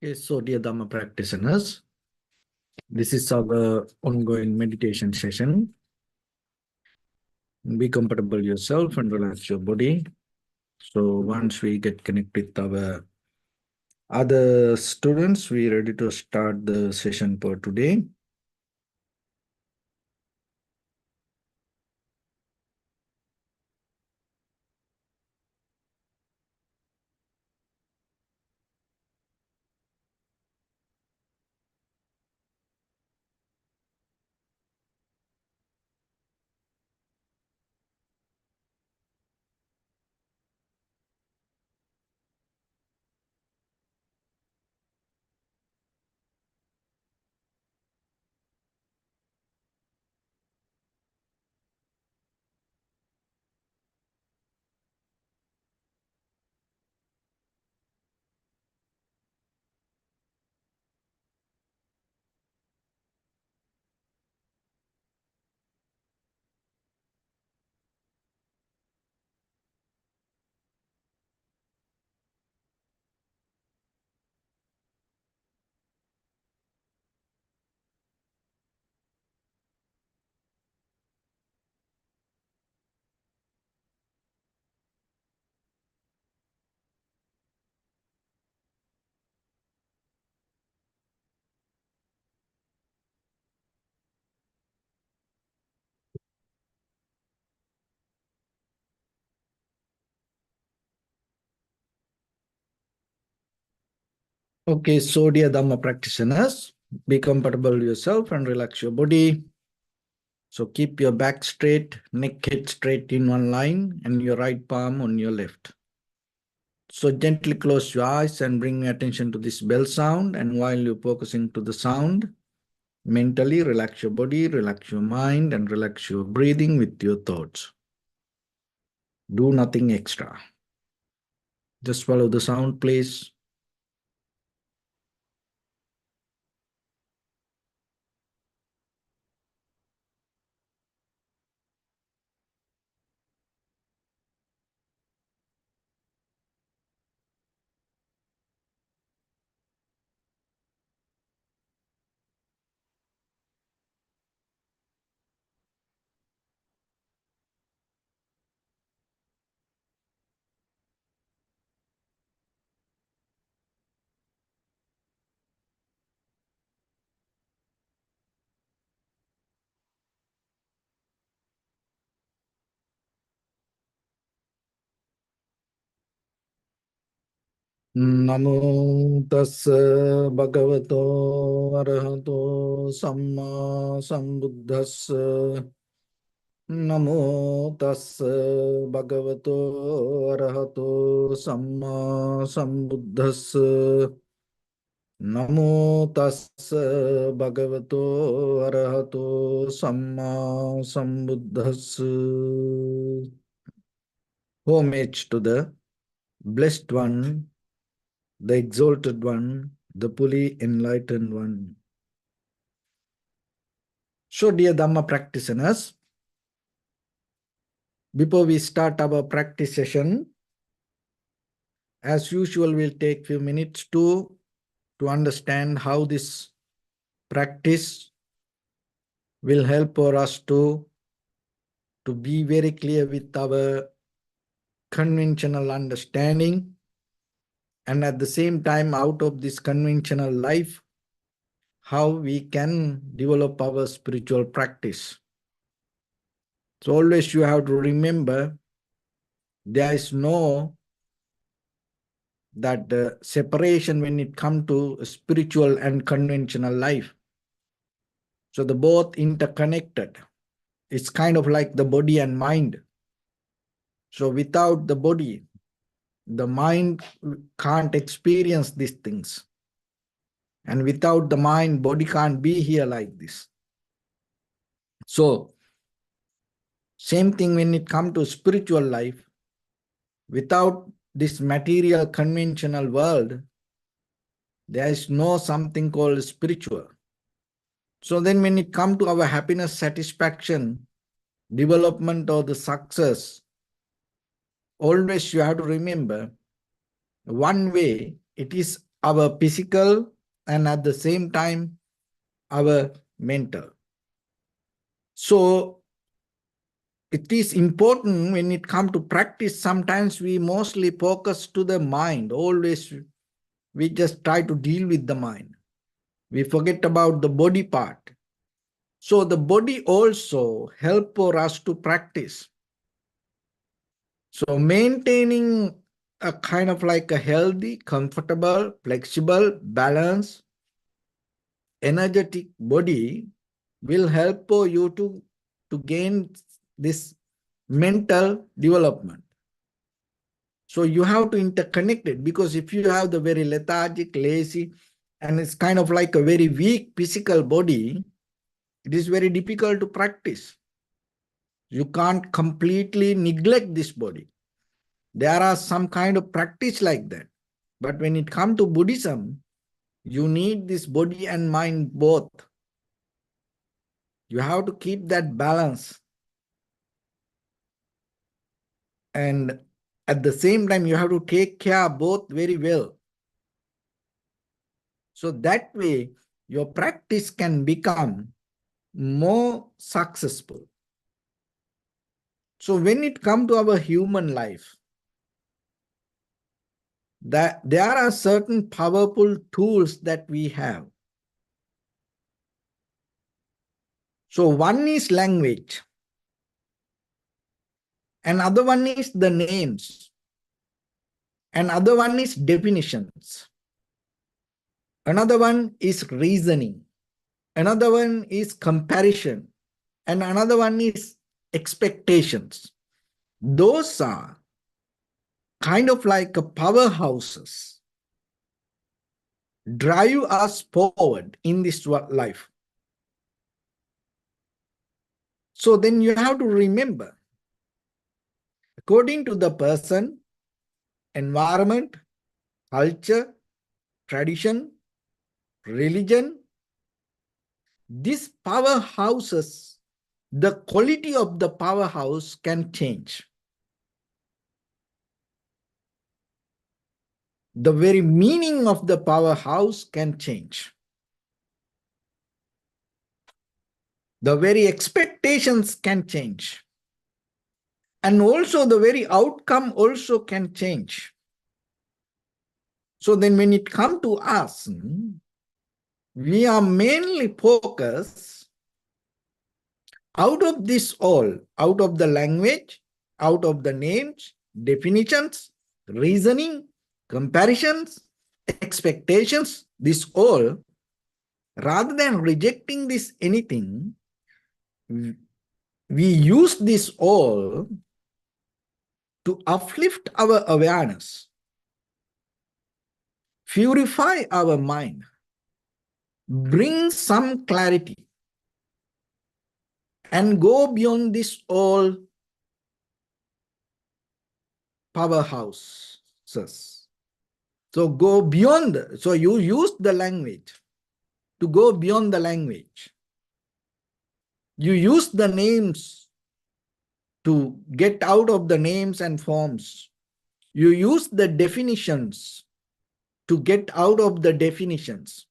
Okay, so dear Dhamma practitioners, this is our ongoing meditation session. Be comfortable yourself and relax your body. So once we get connected with our other students, we are ready to start the session for today. Okay, so dear Dhamma practitioners, be comfortable yourself and relax your body. So keep your back straight, neck head straight in one line, and your right palm on your left. So gently close your eyes and bring attention to this bell sound. And while you're focusing to the sound, mentally relax your body, relax your mind, and relax your breathing with your thoughts. Do nothing extra. Just follow the sound, please. Namo tassa bhagavato arahato samma sambuddhassa. Namo tassa bhagavato arahato samma sambuddhassa. Namo tassa bhagavato arahato samma sambuddhassa. Homage to the Blessed One, the Exalted One, the fully enlightened One. So, dear Dhamma practitioners, before we start our practice session, as usual, we'll take few minutes to understand how this practice will help for us to be very clear with our conventional understanding, and at the same time, out of this conventional life, how we can develop our spiritual practice. So always you have to remember, there is no that separation when it comes to spiritual and conventional life. So the both interconnected. It's kind of like the body and mind. So without the body, the mind can't experience these things. And without the mind, body can't be here like this. So same thing when it comes to spiritual life. Without this material conventional world, there is no something called spiritual. So then when it comes to our happiness, satisfaction, development or the success, always you have to remember, one way it is our physical, and at the same time, our mental. So it is important when it comes to practice. Sometimes we mostly focus to the mind. Always we just try to deal with the mind. We forget about the body part. So the body also help for us to practice. So maintaining a kind of like a healthy, comfortable, flexible, balanced, energetic body will help for you to gain this mental development. So you have to interconnect it, because if you have the very lethargic, lazy, and it's kind of like a very weak physical body, it is very difficult to practice. You can't completely neglect this body. There are some kind of practice like that. But when it comes to Buddhism, you need this body and mind both. You have to keep that balance. And at the same time, you have to take care both very well. So that way, your practice can become more successful. So when it comes to our human life, that there are certain powerful tools that we have. So one is language. Another one is the names. Another one is definitions. Another one is reasoning. Another one is comparison. And another one is expectations. Those are kind of like powerhouses, drive us forward in this life. So then you have to remember, according to the person, environment, culture, tradition, religion, these powerhouses, the quality of the powerhouse can change. The very meaning of the powerhouse can change. The very expectations can change. And also the very outcome also can change. So then when it comes to us, we are mainly focused out of this all, out of the language, out of the names, definitions, reasoning, comparisons, expectations, this all, rather than rejecting this anything, we use this all to uplift our awareness, purify our mind, bring some clarity, and go beyond this all powerhouses. So go beyond, so you use the language to go beyond the language. You use the names to get out of the names and forms. You use the definitions to get out of the definitions.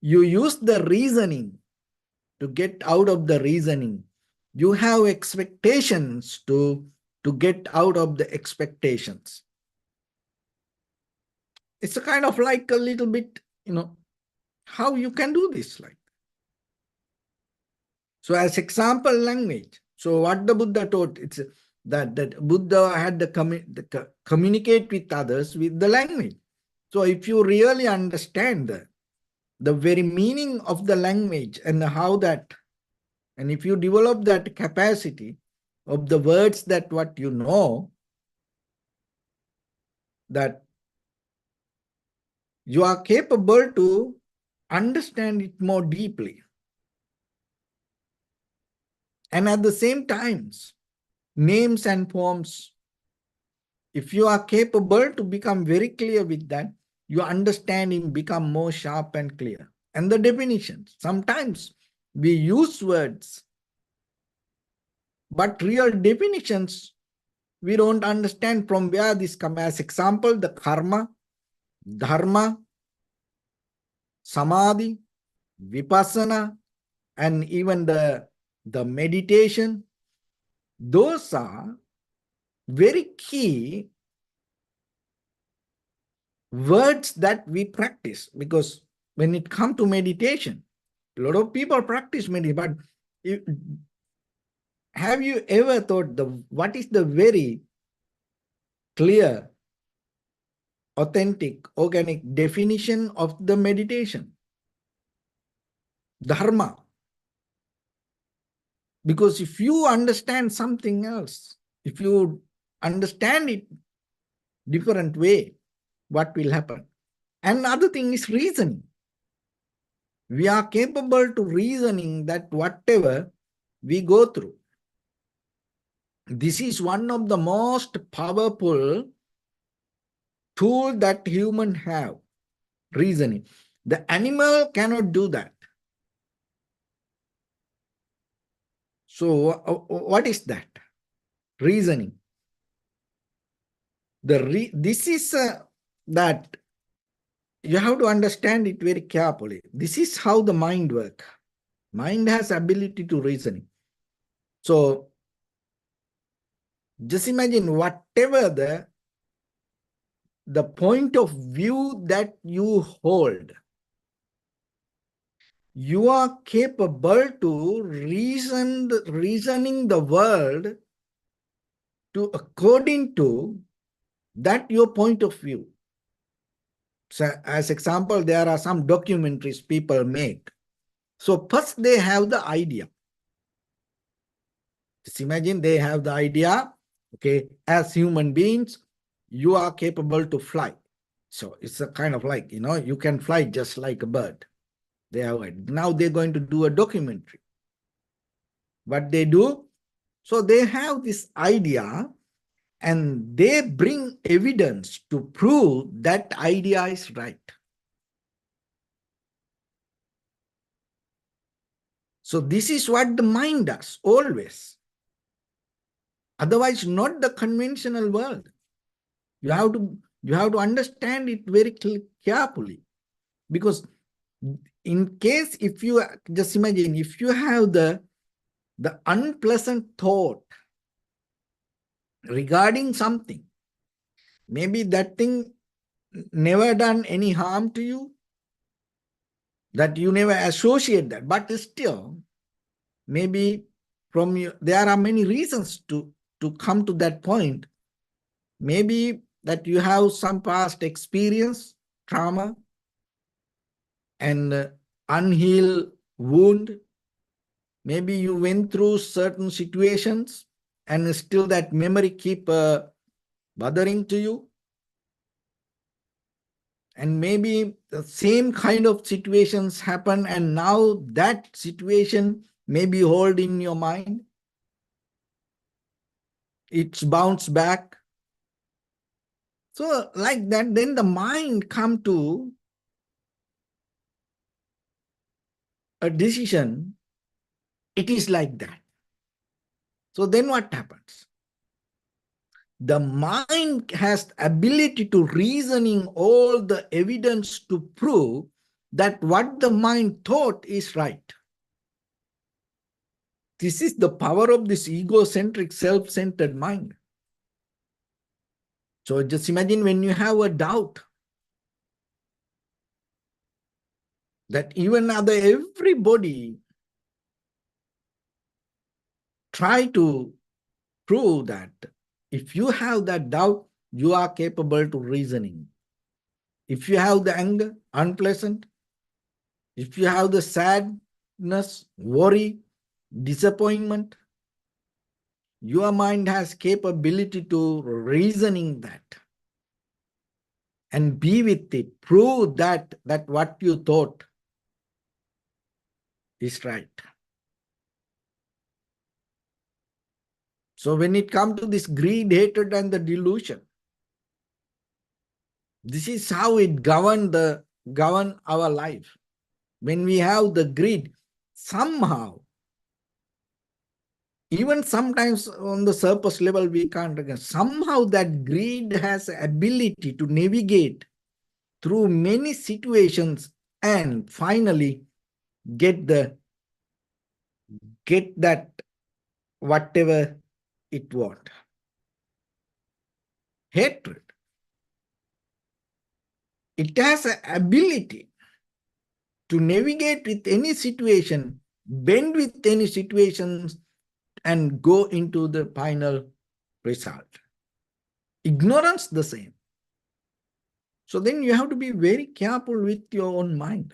You use the reasoning to get out of the reasoning. You have expectations to get out of the expectations. It's a kind of like a little bit, how you can do this. Like, so as example, language. So what the Buddha taught, it's that Buddha had the communicate with others with the language. So if you really understand the very meaning of the language and how that, and if you develop that capacity of the words that what you know, that you are capable to understand it more deeply. And at the same time, names and forms, if you are capable to become very clear with that, your understanding become more sharp and clear. And the definitions, sometimes we use words, but real definitions, we don't understand from where this comes. As example, the karma, dharma, samadhi, vipassana, and even the meditation, those are very key words that we practice. Because when it comes to meditation, a lot of people practice meditation, but have you ever thought what is the very clear, authentic, organic definition of the meditation? Dharma. Because if you understand something else, if you understand it different way, what will happen? Another thing is reasoning. We are capable to reasoning that whatever we go through. This is one of the most powerful tool that human have, reasoning. The animal cannot do that. So what is that? Reasoning. This is that you have to understand it very carefully. This is how the mind works. Mind has ability to reasoning. So just imagine whatever the point of view that you hold, you are capable to reasoning the world to according to that your point of view. So as example, there are some documentaries people make. So first they have the idea. Just imagine they have the idea, okay, as human beings, you are capable to fly. So it's a kind of like, you can fly just like a bird. Now they're going to do a documentary. What they do, so they have this idea and they bring evidence to prove that idea is right. So this is what the mind does always. Otherwise, not the conventional world. You have to understand it very carefully. Because in case, if you just imagine, if you have the unpleasant thought regarding something, maybe that thing never done any harm to you, that you never associate that, but still, maybe from you, there are many reasons to come to that point. Maybe that you have some past experience, trauma, and unhealed wound. Maybe you went through certain situations and still that memory keep bothering to you. And maybe the same kind of situations happen and now that situation may be hold in your mind. It's bounced back. So like that, then the mind come to a decision. It is like that. So then what happens? The mind has ability to reasoning all the evidence to prove that what the mind thought is right. This is the power of this egocentric, self-centered mind. So just imagine when you have a doubt that even everybody try to prove that if you have that doubt, you are capable to reasoning. If you have the anger, unpleasant, if you have the sadness, worry, disappointment, your mind has capability to reasoning that and be with it, prove that what you thought is right. So when it comes to this greed, hatred, and the delusion, this is how it govern our life. When we have the greed, somehow, even sometimes on the surface level, we can't recognize. Somehow that greed has ability to navigate through many situations and finally get that whatever it want. Hatred. It has an ability to navigate with any situation, bend with any situations, and go into the final result. Ignorance the same. So then you have to be very careful with your own mind.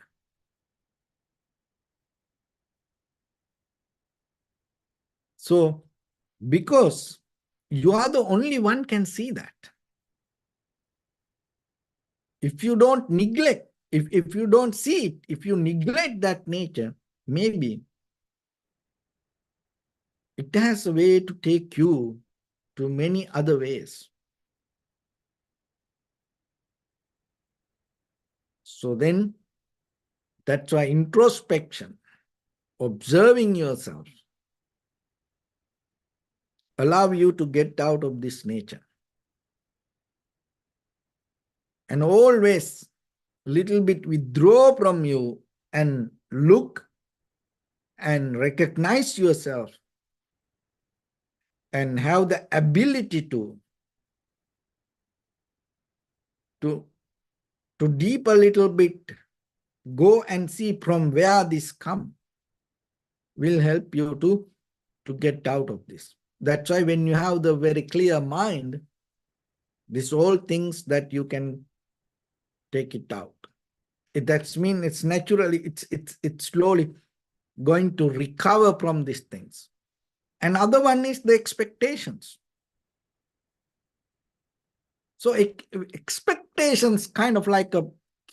So because you are the only one can see that. If you don't neglect, if you don't see it, if you neglect that nature, maybe it has a way to take you to many other ways. So then, that's why introspection, observing yourself, allow you to get out of this nature. And always little bit withdraw from you and look and recognize yourself and have the ability to deep a little bit, go and see from where this come, will help you to get out of this. That's why when you have the very clear mind, these all things that you can take it out. That's mean it's naturally, it's slowly going to recover from these things. Another one is the expectations. So expectations kind of like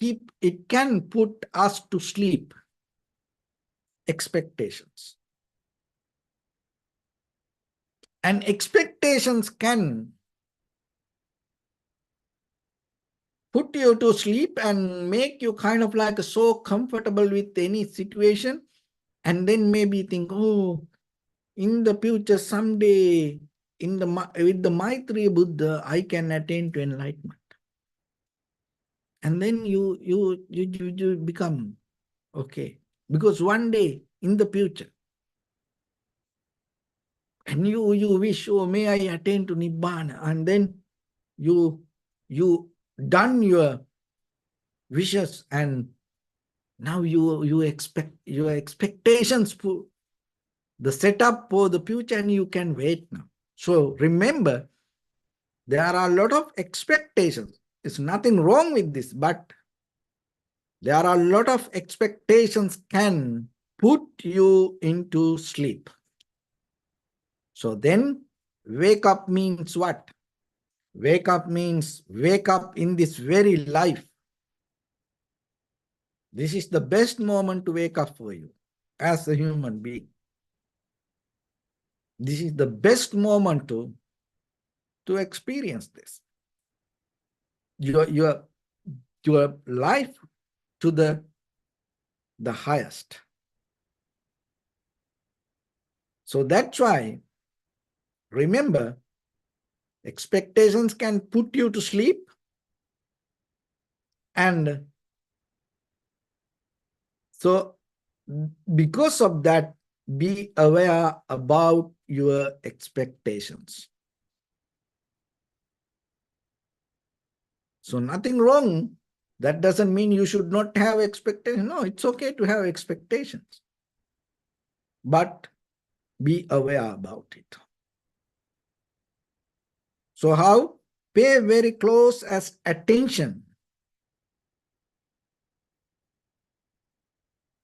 it can put us to sleep. Expectations. And expectations can put you to sleep and make you kind of like so comfortable with any situation, and then maybe think, oh, in the future, someday, with the Maitri Buddha, I can attain to enlightenment. And then you become okay. Because one day in the future, and you wish, oh, may I attain to Nibbana, and then you done your wishes, and now you expect your expectations for the setup for the future, and you can wait now. So remember, there are a lot of expectations. There's nothing wrong with this, but there are a lot of expectations can put you into sleep. So then wake up means what? Wake up means wake up in this very life. This is the best moment to wake up for you as a human being. This is the best moment to experience this. Your life to the highest. So that's why, remember, expectations can put you to sleep, and so because of that, be aware about your expectations. So nothing wrong. That doesn't mean you should not have expectations. No, it's okay to have expectations. But be aware about it. So how? Pay very close attention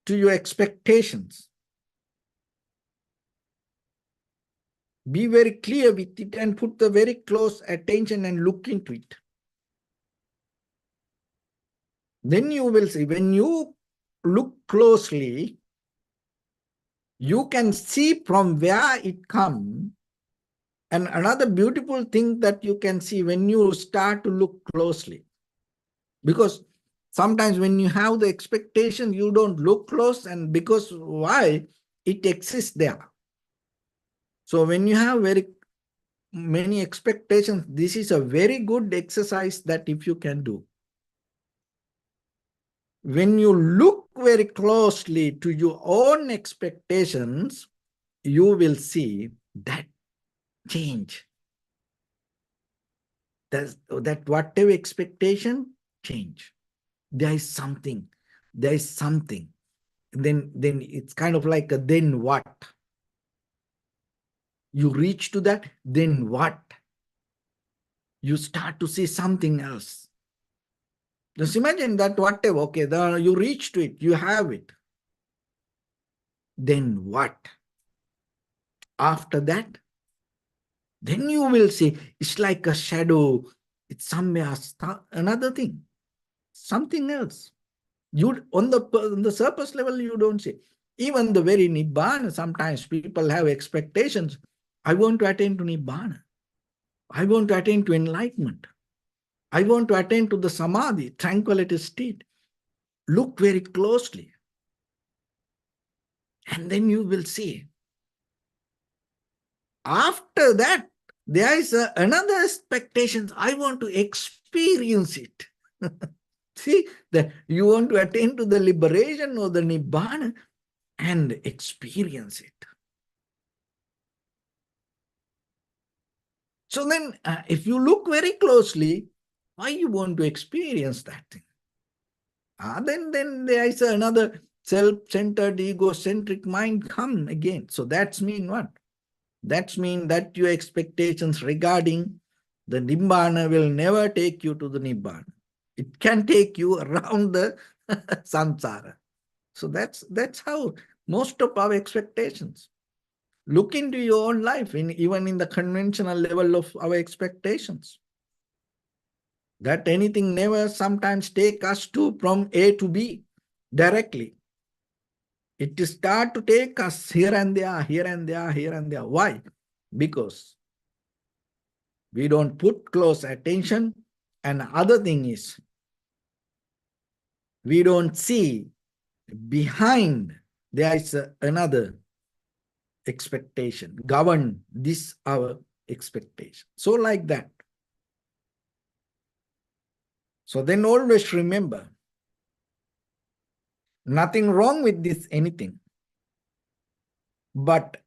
to your expectations. Be very clear with it and put the very close attention and look into it. Then you will see, when you look closely, you can see from where it comes. And another beautiful thing that you can see when you start to look closely, because sometimes when you have the expectation, you don't look close, and because why? It exists there. So when you have very many expectations, this is a very good exercise that if you can do. when you look very closely to your own expectations, you will see that change. That whatever expectation, change. There is something. There is something. Then it's kind of like a then what? You reach to that, then what? You start to see something else. Just imagine that whatever, okay, you reach to it, you have it. Then what? After that, then you will see it's like a shadow. It's somewhere another thing, something else. You on the surface level, you don't see. Even the very Nibbana, sometimes people have expectations. I want to attain to Nibbana. I want to attain to enlightenment. I want to attain to the Samadhi, tranquility state. Look very closely. And then you will see. After that, there is another expectation. I want to experience it. See, that you want to attain to the liberation or the Nibbana and experience it. So then, if you look very closely, why you want to experience that thing? Then there is another self-centered, egocentric mind come again. So that's mean what? That's mean that your expectations regarding the Nibbana will never take you to the Nibbana. It can take you around the samsara. So that's how most of our expectations. Look into your own life, even in the conventional level of our expectations. That anything never sometimes take us from A to B directly. It start to take us here and there, here and there, here and there. Why? Because we don't put close attention. And other thing is, we don't see behind there is another expectation. Govern this our expectation. So like that. So then always remember, nothing wrong with this anything. But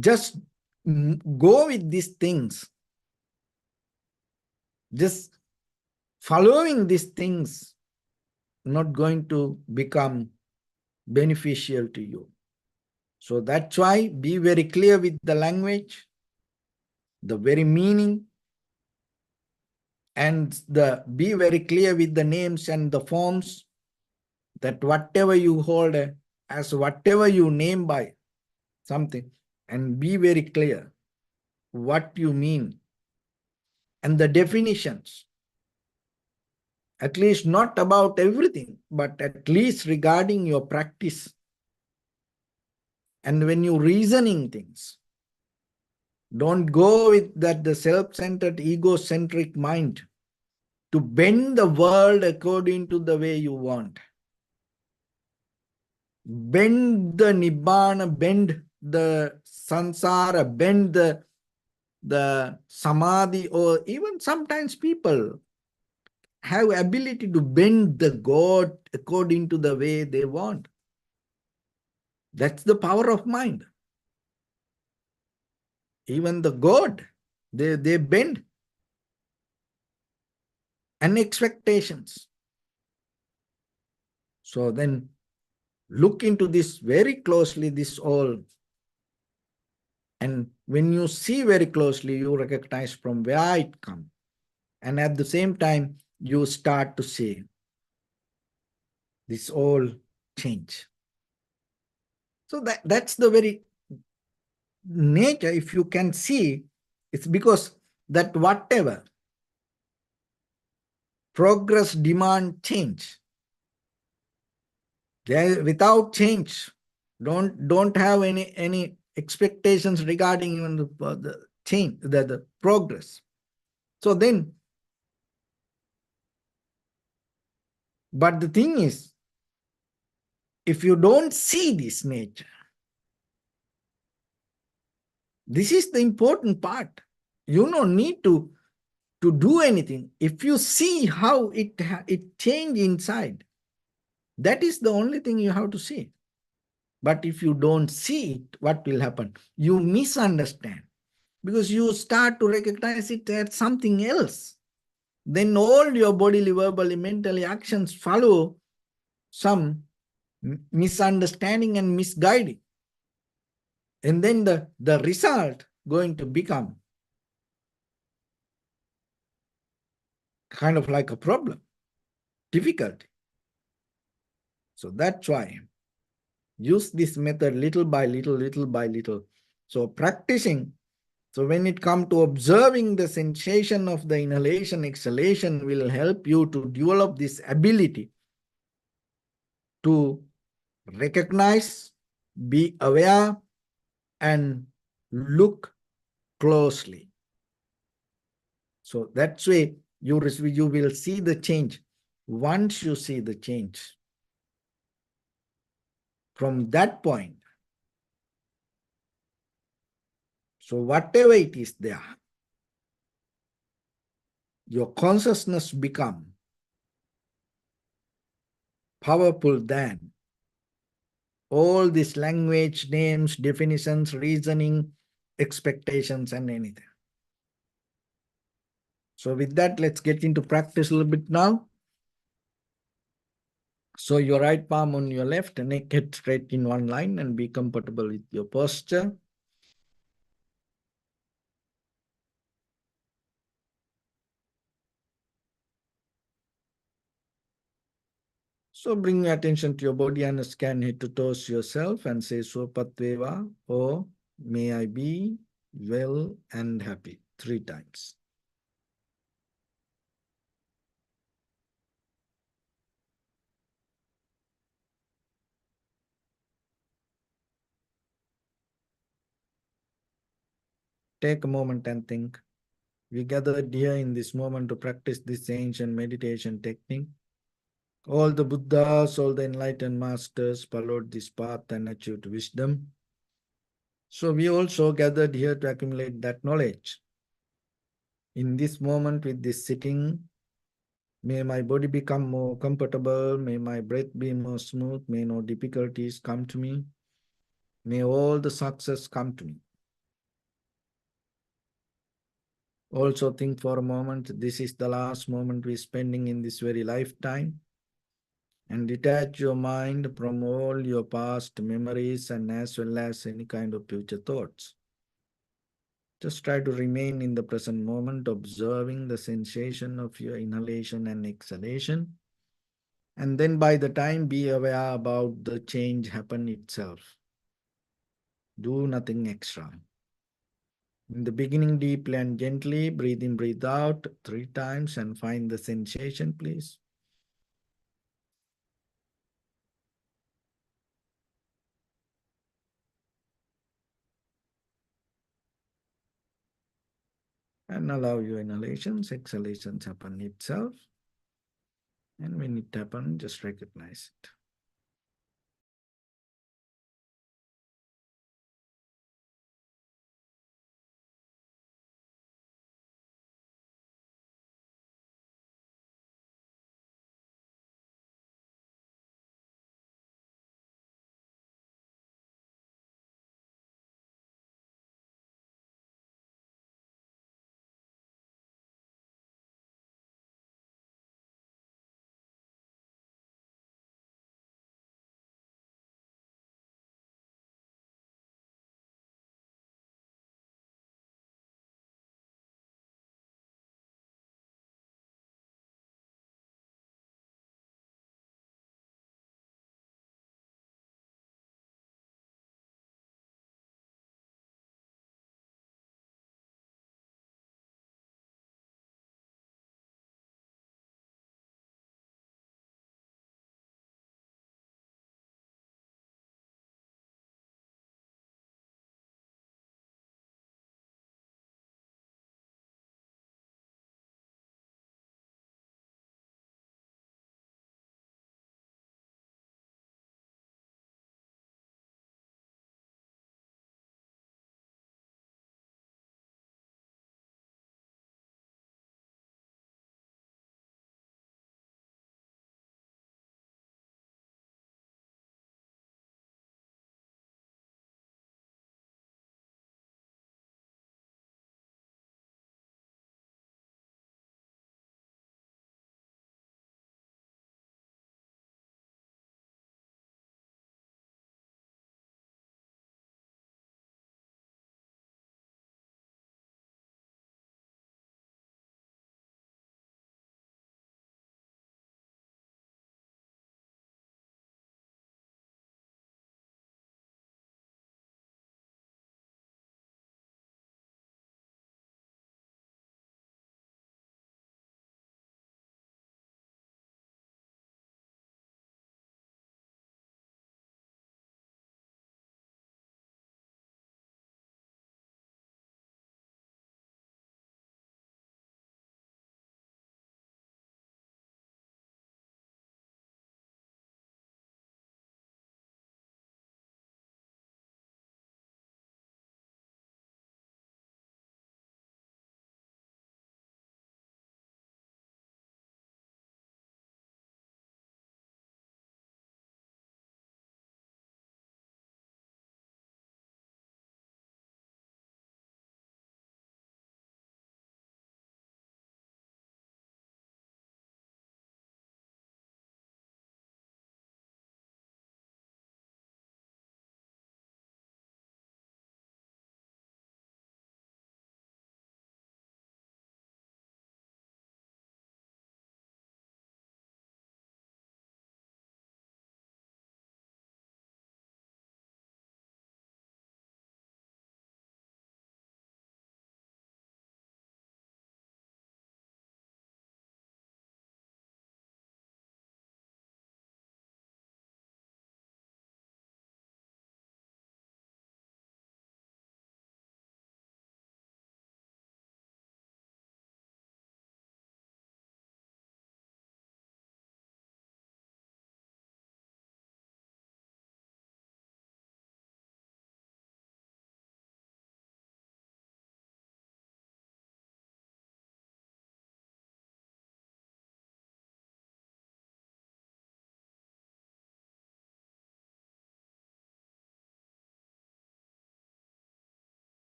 just go with these things. Just following these things not going to become beneficial to you. So that's why be very clear with the language, the very meaning, and be very clear with the names and the forms, that whatever you hold as whatever you name by something, and be very clear what you mean and the definitions, at least not about everything, but at least regarding your practice. And when you reasoning things, don't go with the self-centered, egocentric mind to bend the world according to the way you want. Bend the Nibbana, bend the Sansara, bend the Samadhi, or even sometimes people have ability to bend the God according to the way they want. That's the power of mind. Even the God, they bend. And expectations. So then look into this very closely, this all. And when you see very closely, you recognize from where it comes. And at the same time, you start to see this all change. So that's the very nature. If you can see, it's because that whatever progress demand change. Without change, don't have any expectations regarding even the change, the progress. So then, but the thing is, if you don't see this nature, this is the important part. You don't need to do anything. If you see how it change inside, That is the only thing you have to see. But if you don't see it, what will happen? You misunderstand because you start to recognize it as something else. Then all your bodily, verbally, mentally actions follow some misunderstanding and misguiding. And then the result going to become kind of like a problem, difficulty. So that's why use this method little by little, little by little. So practicing. So when it comes to observing the sensation of the inhalation, exhalation will help you to develop this ability to recognize, be aware, and look closely. So that's way you will see the change. Once you see the change, from that point, so whatever it is there, your consciousness become powerful than all these language, names, definitions, reasoning, expectations, and anything. So with that, let's get into practice a little bit now. So your right palm on your left, neck head straight in one line, and be comfortable with your posture. So bring your attention to your body and scan head to toes yourself and say Swapatveva, or may I be well and happy 3 times. Take a moment and think. We gathered here in this moment to practice this ancient meditation technique. All the Buddhas, all the enlightened masters followed this path and achieved wisdom. So we also gathered here to accumulate that knowledge. In this moment with this sitting, may my body become more comfortable, may my breath be more smooth, may no difficulties come to me, may all the success come to me. Also think for a moment, this is the last moment we're spending in this very lifetime. And detach your mind from all your past memories and as well as any kind of future thoughts. Just try to remain in the present moment, observing the sensation of your inhalation and exhalation. And then by the time, be aware about the change happen itself. Do nothing extra. In the beginning, deeply and gently, breathe in, breathe out 3 times and find the sensation, please. And allow your inhalations, exhalations happen itself. And when it happens, just recognize it.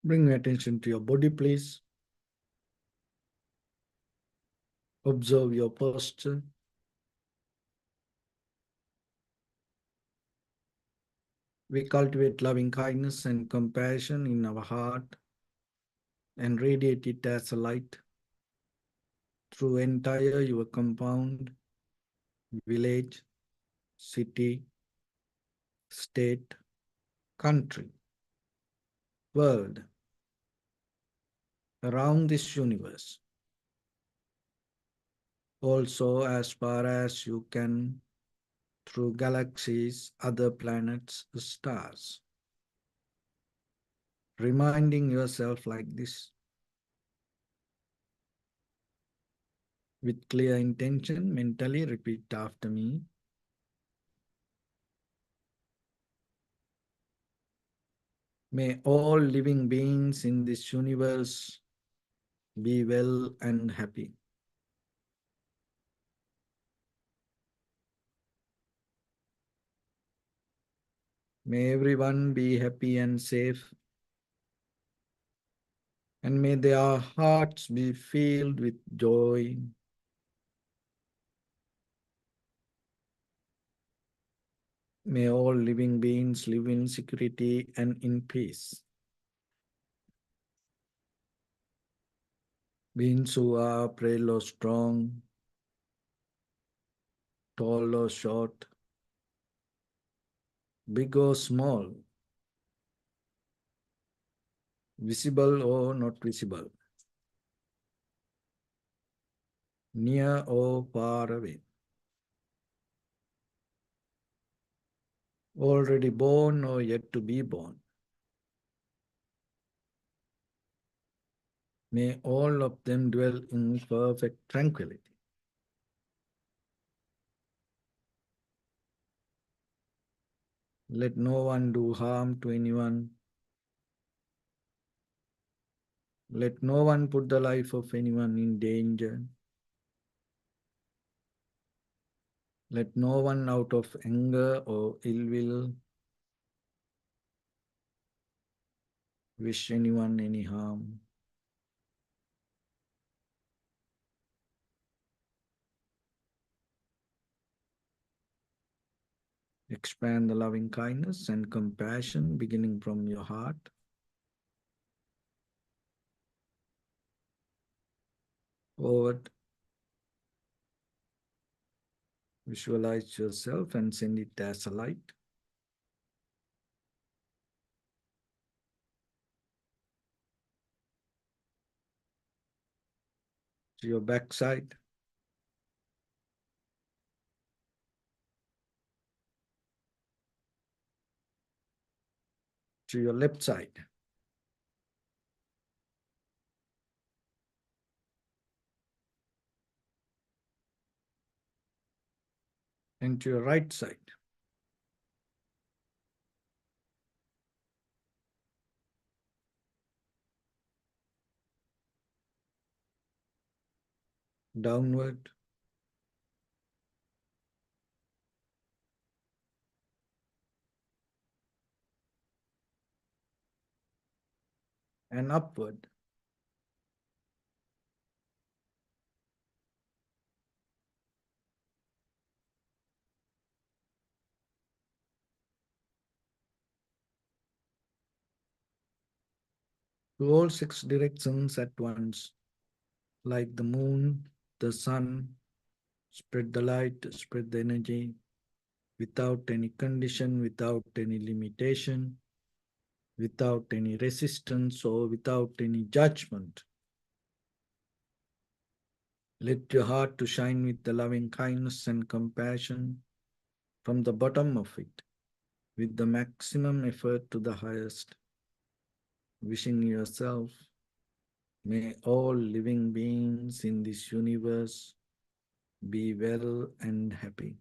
Bring your attention to your body, please. Observe your posture. We cultivate loving kindness and compassion in our heart and radiate it as a light through entire your compound, village, city, state, country, world, around this universe. Also, as far as you can, through galaxies, other planets, stars. Reminding yourself like this. With clear intention, mentally repeat after me. May all living beings in this universe be well and happy. May everyone be happy and safe. And may their hearts be filled with joy. May all living beings live in security and in peace. Beings who are frail or strong, tall or short, big or small, visible or not visible, near or far away, already born or yet to be born. May all of them dwell in perfect tranquility. Let no one do harm to anyone. Let no one put the life of anyone in danger. Let no one out of anger or ill will wish anyone any harm. Expand the loving kindness and compassion beginning from your heart. Forward. Visualize yourself and send it as a light. To your backside. To your left side. And to your right side. Downward. And upward. To all six directions at once. Like the moon, the sun, spread the light, spread the energy, without any condition, without any limitation, without any resistance or without any judgment. Let your heart to shine with the loving kindness and compassion from the bottom of it, with the maximum effort to the highest. Wishing yourself, may all living beings in this universe be well and happy.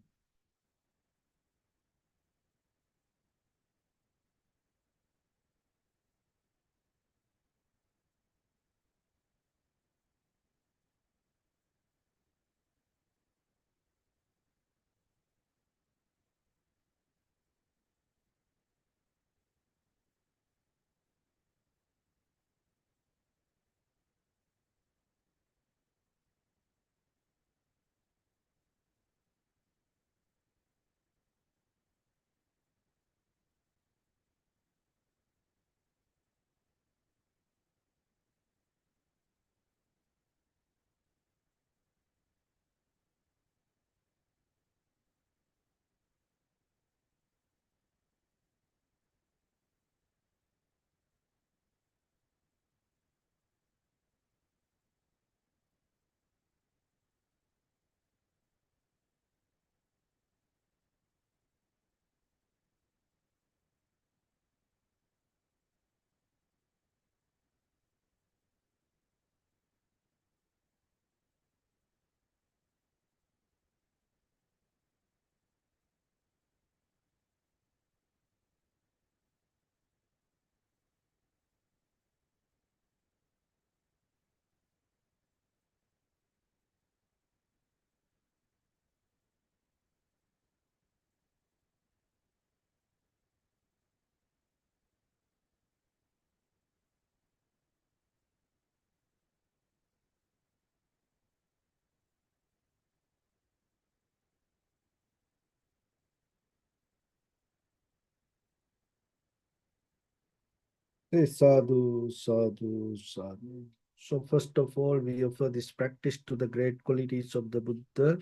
Hey, sadhu, sadhu, sadhu. So first of all, we offer this practice to the great qualities of the Buddha,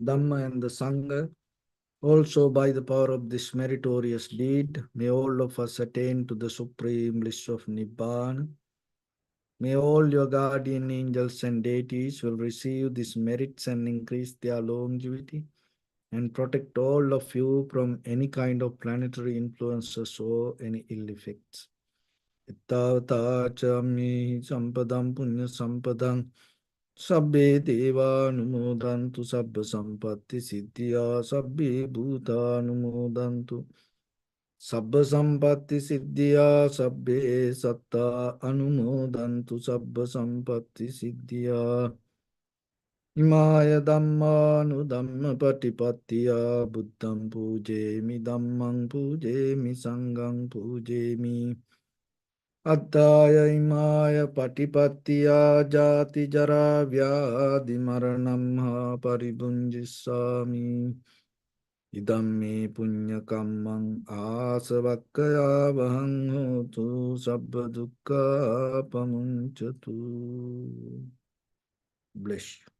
Dhamma and the Sangha. Also by the power of this meritorious deed, may all of us attain to the supreme bliss of Nibbana. May all your guardian angels and deities will receive these merits and increase their longevity and protect all of you from any kind of planetary influences or any ill effects. Ittavata chami sampadam punya sampadam sabbe deva numodantu sabba sampatti siddhya sabbe bhuta numodantu sabba sampatti siddhya sabbe satta anumodantu sabba sampatti siddhya Imaya Dhammanu Dhamma Patipattiya Buddham Pujemi Dhammang Pujemi Sanghang Pujemi Addaya Imaya Patipattiya Jati Jara Vyadi Maranam Paribunjisami Idammi Punya Kammang Asavakkaya Vahang Hotu Sabba Dukkha Pamunchatu. Bless you.